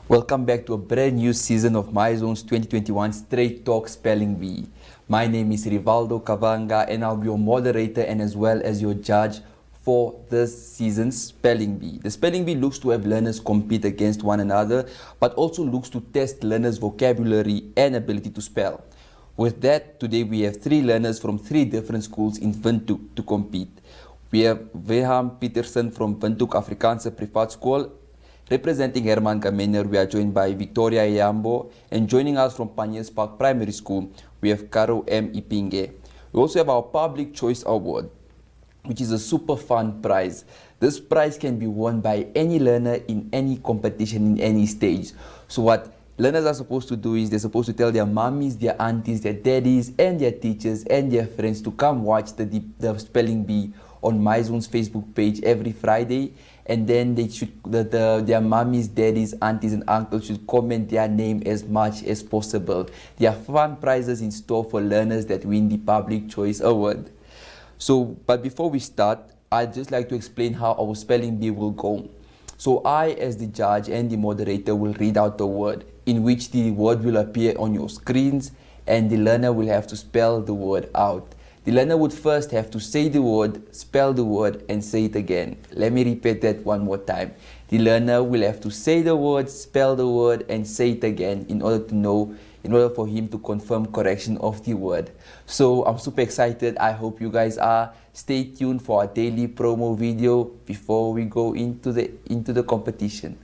Welcome back to a brand new season of My Zone's 2021 Straight Talk Spelling Bee. My name is Rivaldo Kavanga and I'll be your moderator and as well as your judge for this season's Spelling Bee. The Spelling Bee looks to have learners compete against one another, but also looks to test learners' vocabulary and ability to spell. With that, today we have 3 learners from 3 different schools in Windhoek to compete. We have Hermann from Windhoek Afrikaanse Privaatskool. Representing Hermann Gmeiner, we are joined by Victoria Yambo, and joining us from Pioneerspark Primary School, we have Karo M. Ipinge. We also have our Public Choice Award, which is a super fun prize. This prize can be won by any learner in any competition in any stage. So what learners are supposed to do is they're supposed to tell their mommies, their aunties, their daddies, and their teachers and their friends to come watch the Spelling Bee on MyZone's Facebook page every Friday. And then they should, their mummies, daddies, aunties, and uncles should comment their name as much as possible. There are fun prizes in store for learners that win the Public Choice Award. But before we start, I'd just like to explain how our spelling bee will go. So I, as the judge and the moderator, will read out the word, in which the word will appear on your screens, and the learner will have to spell the word out. The learner would first have to say the word, spell the word, and say it again. Let me repeat that one more time. The learner will have to say the word, spell the word, and say it again in order for him to confirm correction of the word. So I'm super excited. I hope you guys are. Stay tuned for our daily promo video before we go into the competition.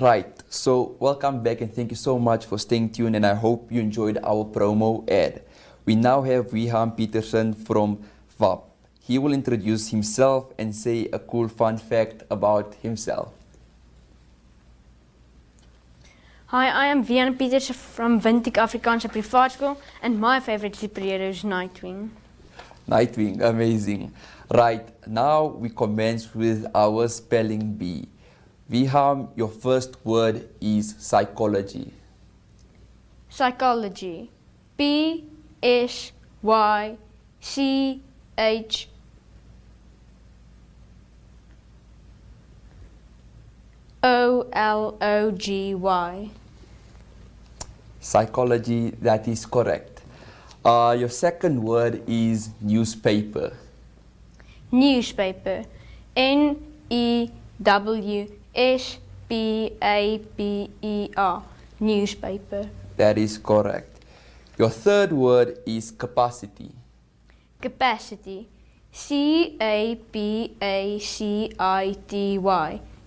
Right, so welcome back and thank you so much for staying tuned, and I hope you enjoyed our promo ad. We now have Hermann from VAP. He will introduce himself and say a cool fun fact about himself. Hi, I am Hermann from Windhoek Afrikaanse Privaatskool, and my favorite superhero is Nightwing. Nightwing, amazing. Right, now we commence with our spelling bee. Hermann, your first word is psychology. Psychology. P-S-Y-C-H-O-L-O-G-Y. Psychology, that is correct. Your second word is newspaper. Newspaper. Newspaper. Newspaper. That is correct. Your third word is capacity. Capacity. C-A-P-A-C-I-T-Y.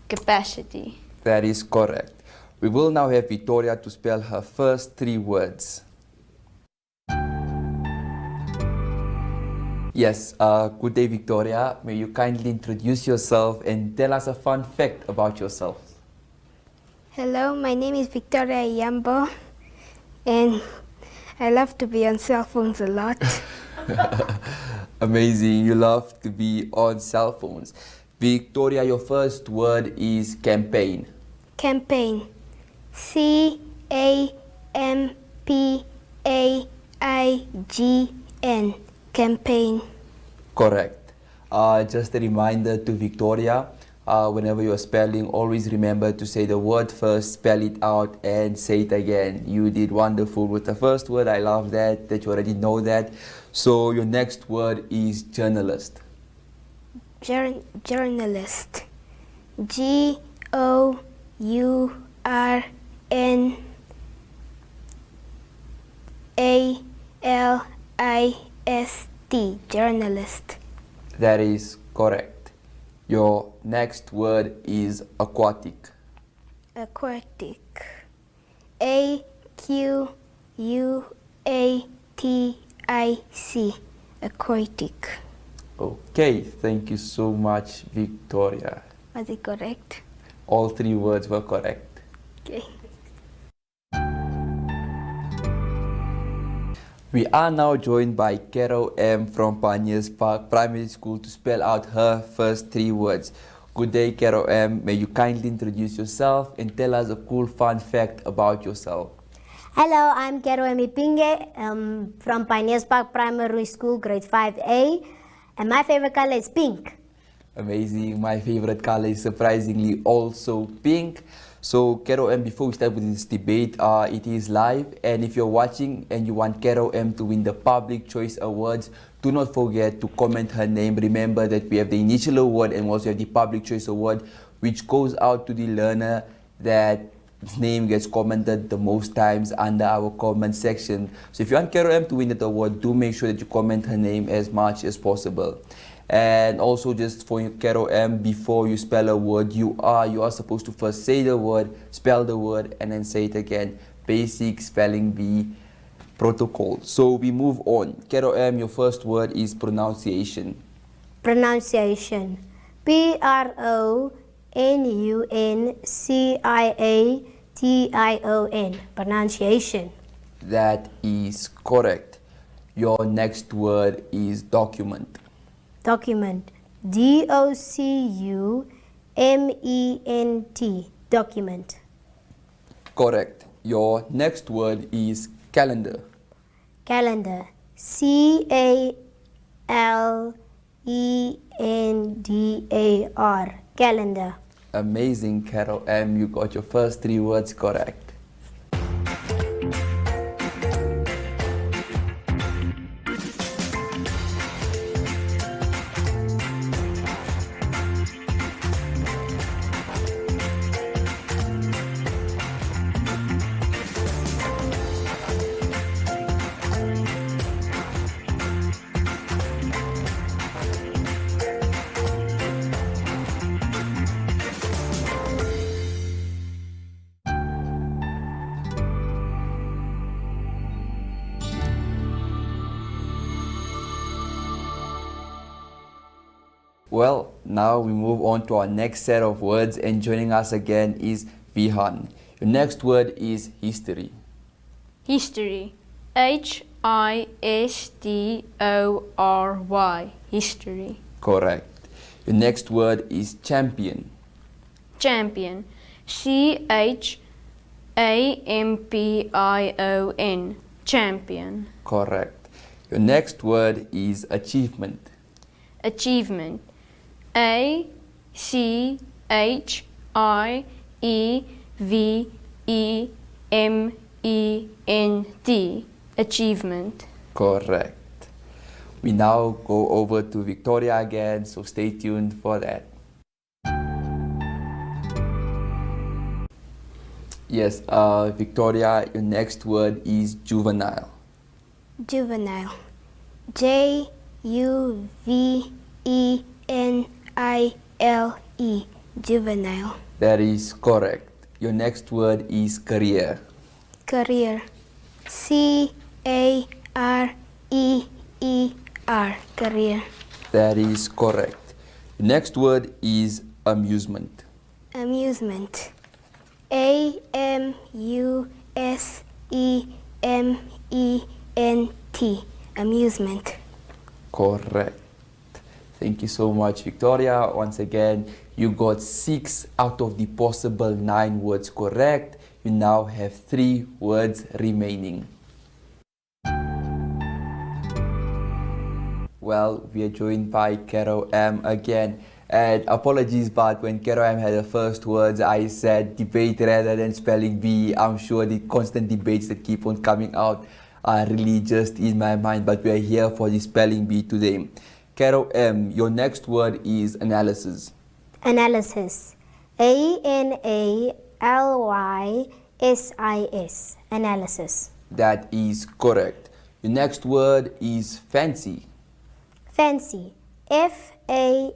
Capacity. That is correct. We will now have Victoria to spell her first 3 words. Yes, good day, Victoria. May you kindly introduce yourself and tell us a fun fact about yourself. Hello, my name is Victoria Yambo, and I love to be on cell phones a lot. Amazing, you love to be on cell phones. Victoria, your first word is campaign. Campaign. C-A-M-P-A-I-G-N. Campaign. Correct. Just a reminder to Victoria, whenever you're spelling, always remember to say the word first, spell it out, and say it again. You did wonderful with the first word. I love that you already know that. So your next word is journalist. Journalist. Journalist. Journalist. That is correct. Your next word is aquatic. Aquatic. Aquatic. Aquatic. Okay, thank you so much, Victoria. Was it correct? All three words were correct. Okay. We are now joined by Carol M from Pioneerspark Primary School to spell out her first three words. Good day, Carol M. May you kindly introduce yourself and tell us a cool fun fact about yourself. Hello, I'm Carol Pinge from Pioneerspark Primary School, grade 5A, and my favorite color is pink. Amazing. My favorite color is surprisingly also pink. So, Carol M, before we start with this debate, it is live, and if you're watching and you want Carol M to win the Public Choice Awards, do not forget to comment her name. Remember that we have the initial award and also have the Public Choice Award, which goes out to the learner that his name gets commented the most times under our comment section. So if you want Carol M to win that award, do make sure that you comment her name as much as possible. And also, just for Carol M, before you spell a word, you are supposed to first say the word, spell the word, and then say it again. Basic spelling bee protocol. So we move on. Carol M, your first word is pronunciation. Pronunciation. Pronunciation. Pronunciation. That is correct. Your next word is document. Document. Document. Document. Correct. Your next word is calendar. Calendar. Calendar. Calendar. Amazing, Carol M. You got your first three words correct. Well, now we move on to our next set of words, and joining us again is Vihan. Your next word is history. History. History. History. Correct. Your next word is champion. Champion. Champion. Champion. Correct. Your next word is achievement. Achievement. Achievement. Achievement. Correct. We now go over to Victoria again, so stay tuned for that. Yes, Victoria, your next word is juvenile. Juvenile. Juvenile. Juvenile. That is correct. Your next word is career. Career. Career. Career. That is correct. Your next word is amusement. Amusement. Amusement. Amusement. Correct. Thank you so much, Victoria. Once again, you got 6 out of the possible 9 words correct. You now have 3 words remaining. Well, we are joined by Carol M again. And apologies, but when Carol M had the first words, I said debate rather than spelling bee. I'm sure the constant debates that keep on coming out are really just in my mind, but we are here for the spelling bee today. Carol M, your next word is analysis. Analysis. A-N-A-L-Y-S-I-S. Analysis. That is correct. Your next word is fancy. Fancy. F-A-N-C-Y.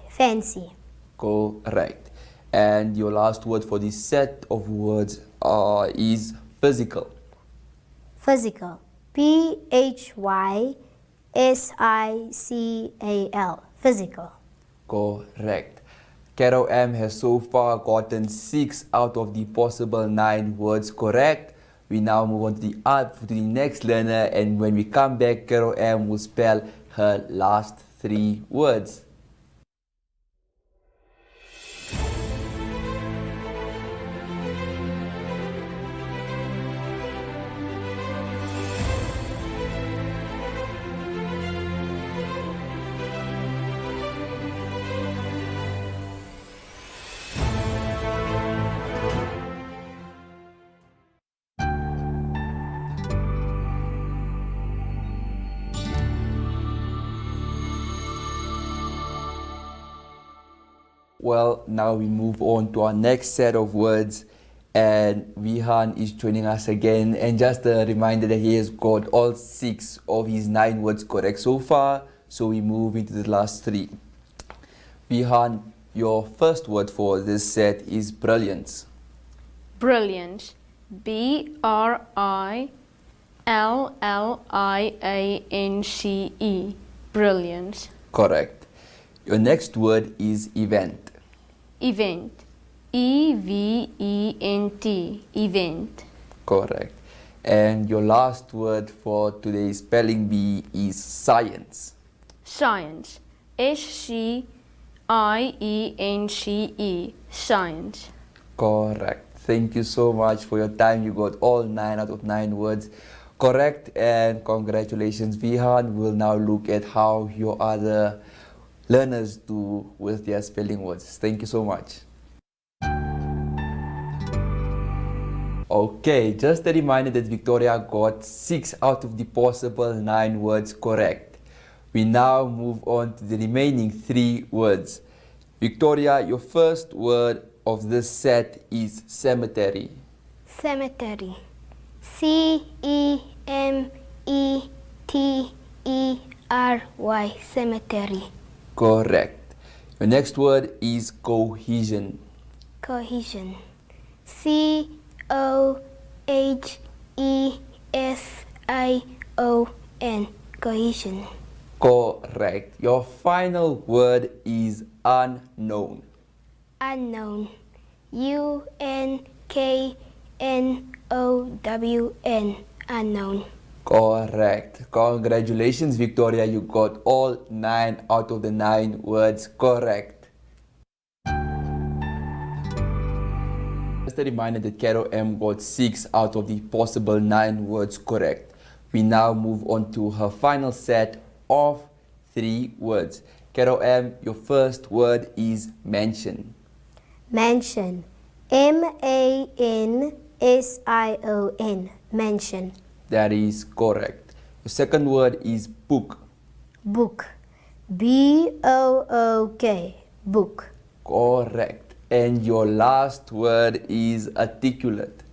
Fancy. Correct. And your last word for this set of words is physical. Physical. P-H-Y-S-I-C-A-L. Physical. Correct. Carol M has so far gotten 6 out of the possible 9 words correct. We now move on to the next learner, and when we come back, Carol M will spell her last 3 words. Well, now we move on to our next set of words, and Vihan is joining us again. And just a reminder that he has got all 6 of his 9 words correct so far, so we move into the last 3. Vihan, your first word for this set is brilliance. Brilliant. B-R-I-L-L-I-A-N-C-E. Brilliant. Correct. Your next word is event. Event. E-V-E-N-T. Event. Correct. And your last word for today's spelling bee is science. Science. S-C-I-E-N-C-E. Science. Correct. Thank you so much for your time. You got all 9 out of 9 words correct, and congratulations, Vihan. We'll now look at how your other learners do with their spelling words. Thank you so much. Okay, just a reminder that Victoria got 6 out of the possible 9 words correct. We now move on to the remaining 3 words. Victoria, your first word of this set is cemetery. Cemetery. C-E-M-E-T-E-R-Y. Cemetery. Correct. Your next word is cohesion. Cohesion. C-O-H-E-S-I-O-N. Cohesion. Correct. Your final word is unknown. Unknown. U-N-K-N-O-W-N. Unknown. Correct. Congratulations, Victoria. You got all 9 out of the 9 words correct. Just a reminder that Carol M got 6 out of the possible 9 words correct. We now move on to her final set of 3 words. Carol M, your first word is mansion. Mansion. M-A-N-S-I-O-N. Mansion. That is correct. Your second word is book. Book. B-O-O-K. Book. Correct. And your last word is articulate.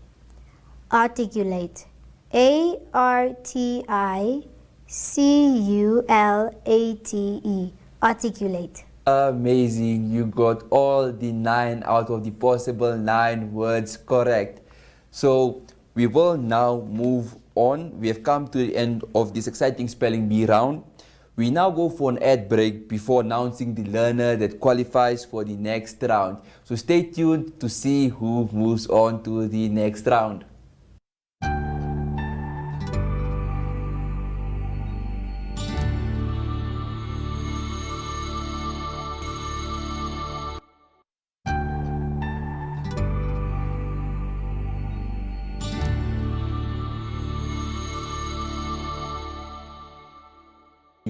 Articulate. A-R-T-I-C-U-L-A-T-E. Articulate. Amazing. You got all the 9 out of the possible 9 words correct. So we will now move on. We have come to the end of this exciting spelling bee round. We now go for an ad break before announcing the learner that qualifies for the next round. So stay tuned to see who moves on to the next round.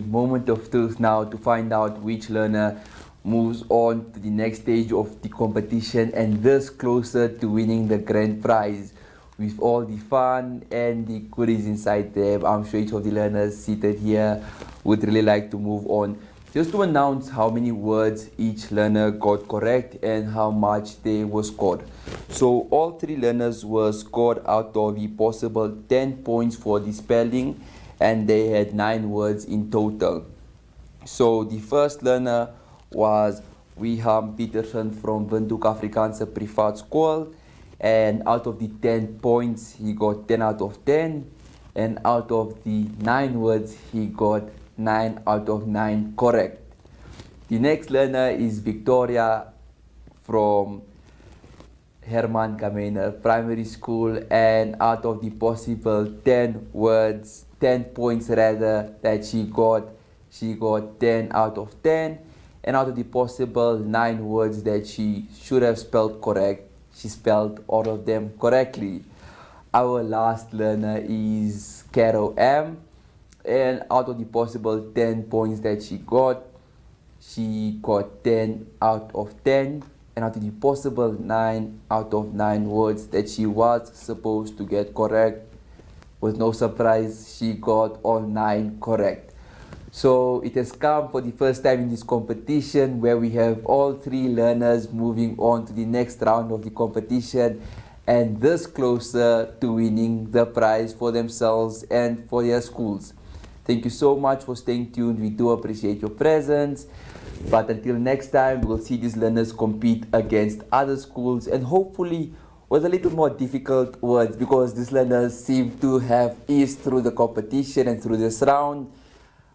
Moment of truth now to find out which learner moves on to the next stage of the competition and thus closer to winning the grand prize. With all the fun and the goodies inside there, I'm sure each of the learners seated here would really like to move on. Just to announce how many words each learner got correct and how much they were scored. So all 3 learners were scored out of the possible 10 points for the spelling, and they had 9 words in total. So the first learner was Hermann from Windhoek Afrikaanse Privaatskool, and out of the 10 points he got 10 out of 10, and out of the 9 words he got 9 out of 9 correct. The next learner is Victoria from Hermann Gmeiner Primary School, and out of the possible 10 points that she got 10 out of 10, and out of the possible 9 words that she should have spelled correct, she spelled all of them correctly. Our last learner is Carol M, and out of the possible 10 points that she got 10 out of 10, and out of the possible 9 out of 9 words that she was supposed to get correct, with no surprise, she got all 9 correct. So it has come for the first time in this competition where we have all 3 learners moving on to the next round of the competition, and this closer to winning the prize for themselves and for their schools. Thank you so much for staying tuned. We do appreciate your presence. But until next time, we will see these learners compete against other schools, and hopefully with a little more difficult words, because these learners seem to have eased through the competition and through this round.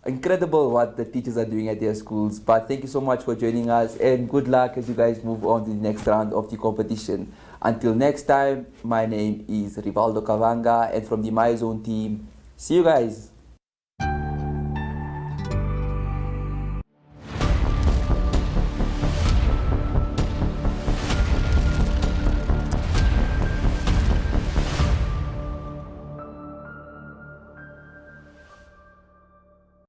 Incredible what the teachers are doing at their schools. But thank you so much for joining us, and good luck as you guys move on to the next round of the competition. Until next time, my name is Rivaldo Kavanga, and from the My Zone team, see you guys.